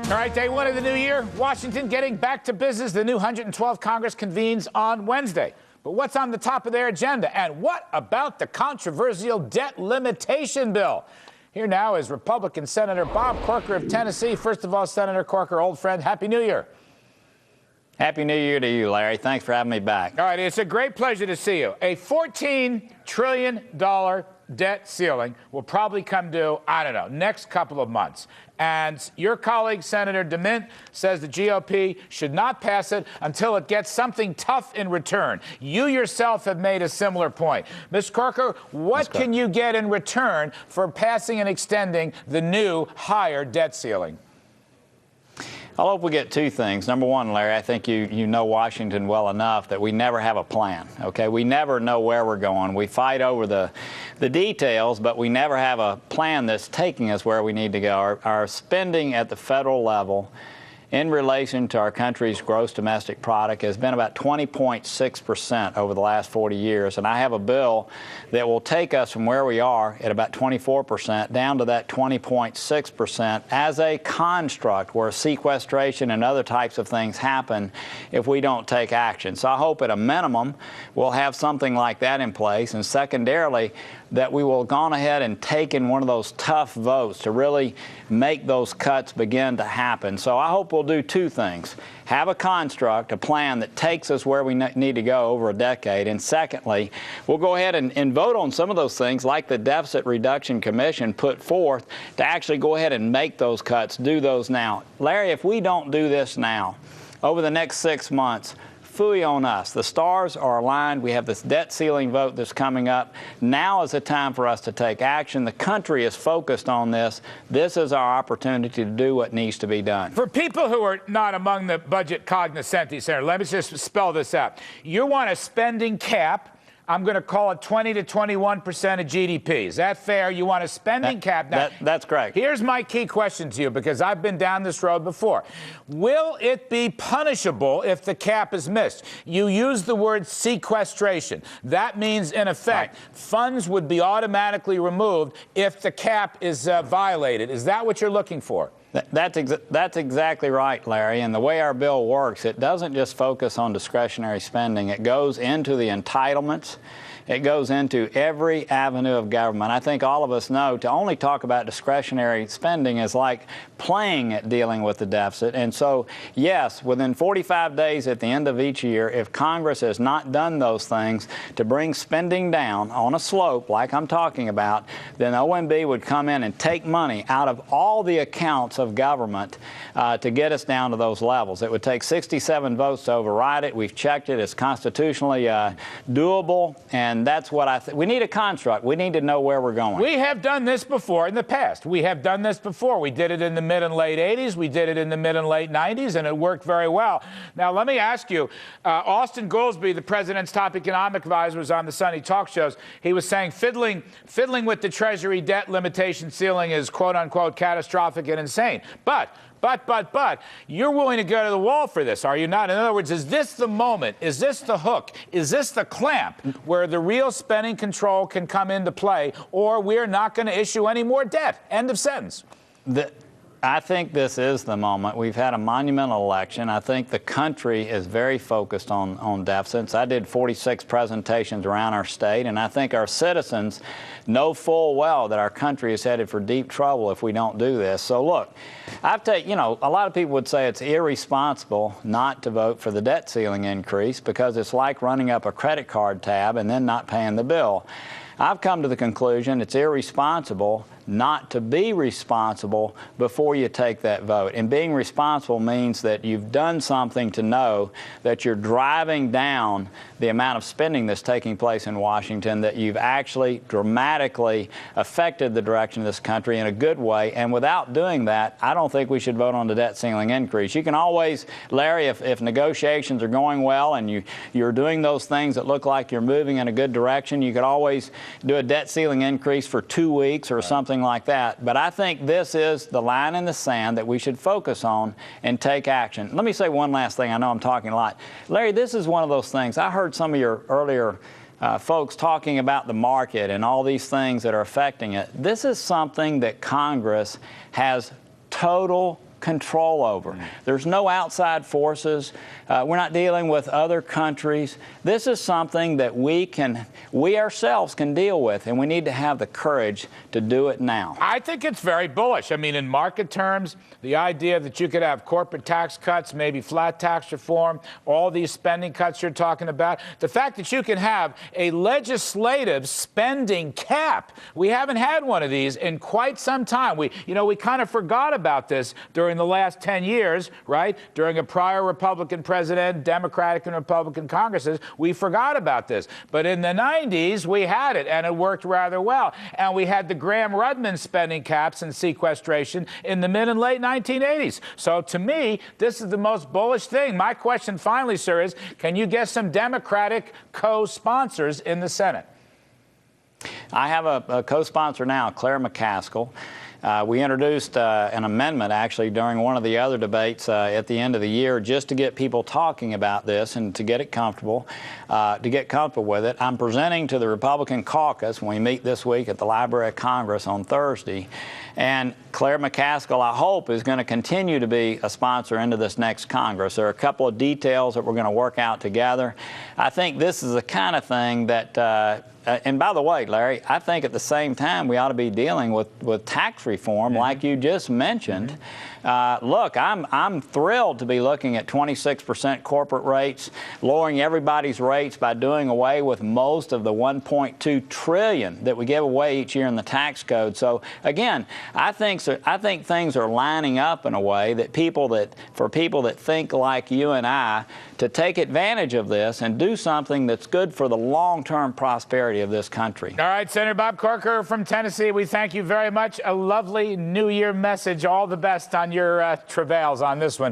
All right, day one of the new year. Washington getting back to business. The new 112th Congress convenes on Wednesday. But what's on the top of their agenda? And what about the controversial debt limitation bill? Here now is Republican Senator Bob Corker of Tennessee. First of all, Senator Corker, old friend, Happy New Year. Happy New Year to you, Larry. Thanks for having me back. All right, it's a great pleasure to see you. A $14 trillion debt ceiling will probably come due, I don't know, next couple of months. And your colleague, Senator DeMint, says the GOP should not pass it until it gets something tough in return. You yourself have made a similar point. Mr. Corker, what can you get in return for passing and extending the new higher debt ceiling? I hope we get two things. Number one, Larry, I think you know Washington well enough that we never have a plan, okay? We never know where we're going. We fight over the details, but we never have a plan that's taking us where we need to go. Our spending at the federal level in relation to our country's gross domestic product has been about 20.6% over the last 40 years. And I have a bill that will take us from where we are at about 24% down to that 20.6% as a construct where sequestration and other types of things happen if we don't take action. So I hope at a minimum we'll have something like that in place. And secondarily, that we will have gone ahead and taken one of those tough votes to really make those cuts begin to happen. So I hope we'll do two things. Have a construct, a plan that takes us where we need to go over a decade. And secondly, we'll go ahead and vote on some of those things like the Deficit Reduction Commission put forth to actually go ahead and make those cuts, do those now. Larry, if we don't do this now, over the next 6 months, phooey on us. The stars are aligned. We have this debt ceiling vote that's coming up. Now is the time for us to take action. The country is focused on this. This is our opportunity to do what needs to be done. For people who are not among the budget cognoscenti, Senator, let me just spell this out. You want a spending cap. I'm going to call it 20 to 21% of GDP. Is that fair? You want a spending cap? Now, that's correct. Here's my key question to you, because I've been down this road before. Will it be punishable if the cap is missed? You use the word sequestration. That means, in effect, funds would be automatically removed if the cap is violated. Is that what you're looking for? That's exactly right, Larry. And the way our bill works, it doesn't just focus on discretionary spending. It goes into the entitlements. It goes into every avenue of government. I think all of us know to only talk about discretionary spending is like playing at dealing with the deficit. And so, yes, within 45 days at the end of each year, if Congress has not done those things to bring spending down on a slope like I'm talking about, then OMB would come in and take money out of all the accounts of government to get us down to those levels. It would take 67 votes to override it. We've checked it. It's constitutionally doable. And that's what I think. We need a construct. We need to know where we're going. We have done this before in the past. We have done this before. We did it in the mid and late 80s. We did it in the mid and late 90s, and it worked very well. Now, let me ask you, Austin Goolsbee, the president's top economic advisor, was on the Sunny talk shows. He was saying fiddling with the Treasury debt limitation ceiling is, quote unquote, catastrophic and insane. But you're willing to go to the wall for this, are you not? In other words, is this the moment? Is this the hook? Is this the clamp where the real spending control can come into play, or we're not going to issue any more debt? End of sentence. I think this is the moment. We've had a monumental election. I think the country is very focused on deficits. I did 46 presentations around our state, and I think our citizens know full well that our country is headed for deep trouble if we don't do this. So look, a lot of people would say it's irresponsible not to vote for the debt ceiling increase because it's like running up a credit card tab and then not paying the bill. I've come to the conclusion it's irresponsible not to be responsible before you take that vote. And being responsible means that you've done something to know that you're driving down the amount of spending that's taking place in Washington, that you've actually dramatically affected the direction of this country in a good way. And without doing that, I don't think we should vote on the debt ceiling increase. You can always, Larry, if negotiations are going well and you're doing those things that look like you're moving in a good direction, you could always do a debt ceiling increase for 2 weeks or something like that. But I think this is the line in the sand that we should focus on and take action. Let me say one last thing. I know I'm talking a lot. Larry, this is one of those things. I heard some of your earlier folks talking about the market and all these things that are affecting it. This is something that Congress has total control over. There's no outside forces. We're not dealing with other countries. This is something that we ourselves can deal with, and we need to have the courage to do it now. I think it's very bullish. I mean, in market terms, the idea that you could have corporate tax cuts, maybe flat tax reform, all these spending cuts you're talking about, the fact that you can have a legislative spending cap. We haven't had one of these in quite some time. We kind of forgot about this during the last 10 years, right? During a prior Republican president, Democratic and Republican Congresses, we forgot about this. But in the 90s, we had it, and it worked rather well. And we had the Graham-Rudman spending caps and sequestration in the mid and late 1980s. So to me, this is the most bullish thing. My question finally, sir, is can you get some Democratic co-sponsors in the Senate? I have a co-sponsor now, Claire McCaskill. We introduced an amendment, actually, during one of the other debates at the end of the year, just to get people talking about this and to get it comfortable, with it. I'm presenting to the Republican caucus when we meet this week at the Library of Congress on Thursday. And Claire McCaskill, I hope, is going to continue to be a sponsor into this next Congress. There are a couple of details that we're going to work out together. I think this is the kind of thing that and by the way, Larry, I think at the same time we ought to be dealing with tax reform like you just mentioned. Look, I'm thrilled to be looking at 26% corporate rates, lowering everybody's rates by doing away with most of the $1.2 trillion that we give away each year in the tax code. So again, I think things are lining up in a way that for people that think like you and I, to take advantage of this and do something that's good for the long-term prosperity of this country. All right, Senator Bob Corker from Tennessee, we thank you very much. A lovely New Year message. All the best on your travails on this one.